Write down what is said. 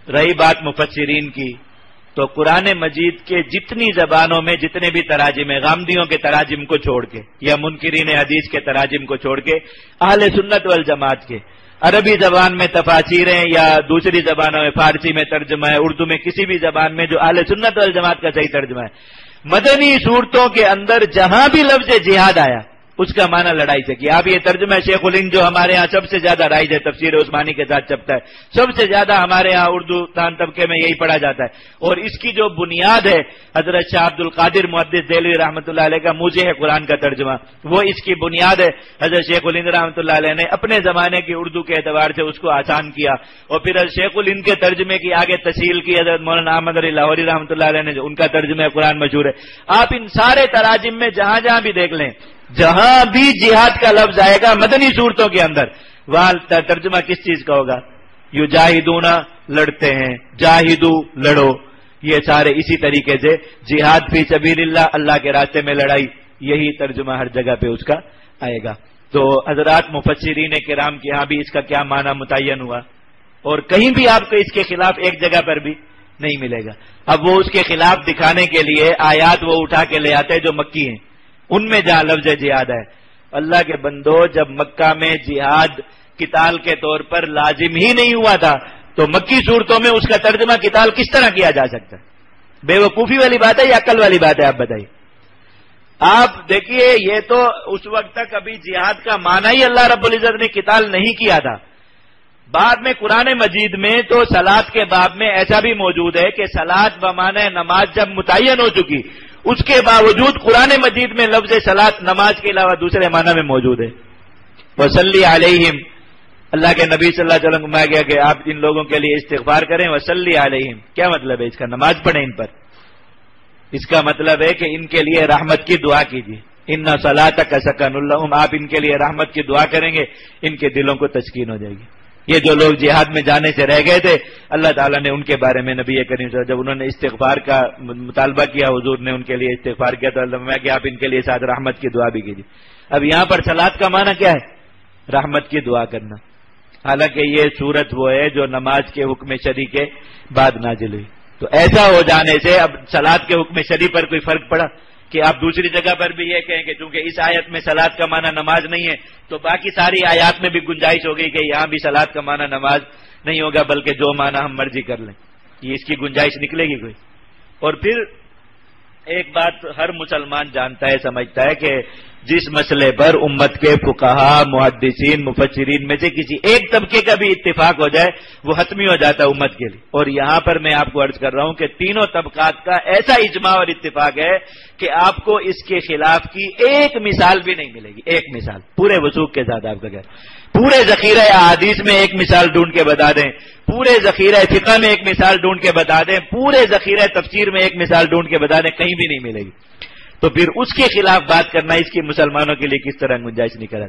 رہی بات مفسرین کی، تو قرآن مجید کے جتنی زبانوں میں جتنے بھی تراجم ہیں، غامدیوں کے تراجم کو چھوڑ کے یا منکرین حدیث کے تراجم کو چھوڑ کے، اہل سنت والجماعت کے عربی زبان میں تفاسیریں یا دوسری زبانوں میں، فارسی میں ترجمہ ہے، اردو میں کسی بھی زبان میں جو اہل سنت والجماعت کا صحیح ترجمہ ہے، مدنی صورتوں کے اندر جہاں بھی لفظ جہاد آیا اس کا معنی لڑائی سے کیا۔ اب یہ ترجمہ شیخ الہند جو ہمارے ہاں سب سے زیادہ رائج ہے، تفسیر عثمانی کے ساتھ چھپتا ہے، سب سے زیادہ ہمارے ہاں اردو دان طبقے میں یہی پڑھا جاتا ہے، اور اس کی جو بنیاد ہے حضرت شاہ عبد القادر محدث دہلوی رحمۃ اللہ علیہ کا موجہ ہے قرآن کا ترجمہ، وہ اس کی بنیاد ہے۔ حضرت شیخ الہند رحمۃ اللہ علیہ نے اپنے زمانے کی اردو کے اعتبار سے اس کو آسان کیا، اور پھر حضرت شیخ الہند کے ترجمے کی آگے تشیل کی حضرت مولانا احمد علی لاہوری رحمۃ اللہ علیہ نے، جو ان کا ترجمہ قرآن مشہور ہے۔ آپ ان سارے تراجم میں جہاں جہاں بھی دیکھ لیں، جہاں بھی جہاد کا لفظ آئے گا مدنی صورتوں کے اندر، وہاں ترجمہ کس چیز کا ہوگا؟ یجاہدون لڑتے ہیں، جاہدو لڑو، یہ سارے اسی طریقے سے جہاد فی سبیل اللہ، اللہ کے راستے میں لڑائی، یہی ترجمہ ہر جگہ پہ اس کا آئے گا۔ تو حضرات مفسرین کرام کے ہاں بھی اس کا کیا معنی متعین ہوا، اور کہیں بھی آپ کو اس کے خلاف ایک جگہ پر بھی نہیں ملے گا۔ اب وہ اس کے خلاف دکھانے کے لیے آیات وہ اٹھا کے لے آتے ہیں جو مکی ہیں، ان میں جہاں لفظ جہاد ہے۔ اللہ کے بندو، جب مکہ میں جہاد قتال کے طور پر لازم ہی نہیں ہوا تھا تو مکی صورتوں میں اس کا ترجمہ قتال کس طرح کیا جا سکتا ہے؟ بے وقوفی والی بات ہے یا عقل والی بات ہے؟ آپ بتائیے۔ آپ دیکھیے، یہ تو اس وقت تک ابھی جہاد کا معنی ہی اللہ رب العزت نے قتال نہیں کیا تھا۔ بعد میں قرآن مجید میں تو صلاۃ کے باب میں ایسا بھی موجود ہے کہ صلاۃ بمعنی نماز جب متعین ہو چکی، اس کے باوجود قرآن مجید میں لفظ صلاۃ نماز کے علاوہ دوسرے معنی میں موجود ہے۔ وصلی علیہم، اللہ کے نبی صلی اللہ علیہ وسلم کو کہا گیا کہ آپ ان لوگوں کے لیے استغفار کریں۔ وصلی علیہم کیا مطلب ہے اس کا؟ نماز پڑھیں ان پر۔ اس کا مطلب ہے کہ ان کے لیے رحمت کی دعا کیجیے۔ ان صلاتک سکن لہم، آپ ان کے لیے رحمت کی دعا کریں گے، ان کے دلوں کو تسکین ہو جائے گی۔ یہ جو لوگ جہاد میں جانے سے رہ گئے تھے، اللہ تعالیٰ نے ان کے بارے میں نبی کریم صلی اللہ علیہ وسلم جب انہوں نے استغفار کا مطالبہ کیا، حضور نے ان کے لیے استغفار کیا تو اللہ میں کہ آپ ان کے لیے ساتھ رحمت کی دعا بھی کیجیے۔ اب یہاں پر صلاۃ کا معنی کیا ہے؟ رحمت کی دعا کرنا۔ حالانکہ یہ صورت وہ ہے جو نماز کے حکم شرعی کے بعد نازل ہوئی، تو ایسا ہو جانے سے اب صلاۃ کے حکم شرعی پر کوئی فرق پڑا کہ آپ دوسری جگہ پر بھی یہ کہیں کہ چونکہ اس آیت میں صلاۃ کا معنی نماز نہیں ہے تو باقی ساری آیات میں بھی گنجائش ہو گئی کہ یہاں بھی صلاۃ کا معنی نماز نہیں ہوگا بلکہ جو معنی ہم مرضی کر لیں، یہ اس کی گنجائش نکلے گی کوئی؟ اور پھر ایک بات ہر مسلمان جانتا ہے، سمجھتا ہے کہ جس مسئلے پر امت کے فقہا، محدثین، مفسرین میں سے کسی ایک طبقے کا بھی اتفاق ہو جائے وہ حتمی ہو جاتا ہے امت کے لیے، اور یہاں پر میں آپ کو عرض کر رہا ہوں کہ تینوں طبقات کا ایسا اجماع اور اتفاق ہے کہ آپ کو اس کے خلاف کی ایک مثال بھی نہیں ملے گی۔ ایک مثال پورے وثوق کے ساتھ آپ کا کہہ، پورے ذخیرہ احادیث میں ایک مثال ڈھونڈ کے بتا دیں، پورے ذخیرہ فقہ میں ایک مثال ڈھونڈ کے بتا دیں، پورے ذخیرہ تفسیر میں ایک مثال ڈھونڈ کے بتا دیں، کہیں بھی نہیں ملے گی۔ تو پھر اس کے خلاف بات کرنا اس کی مسلمانوں کے لیے کس طرح گنجائش نہیں کرا۔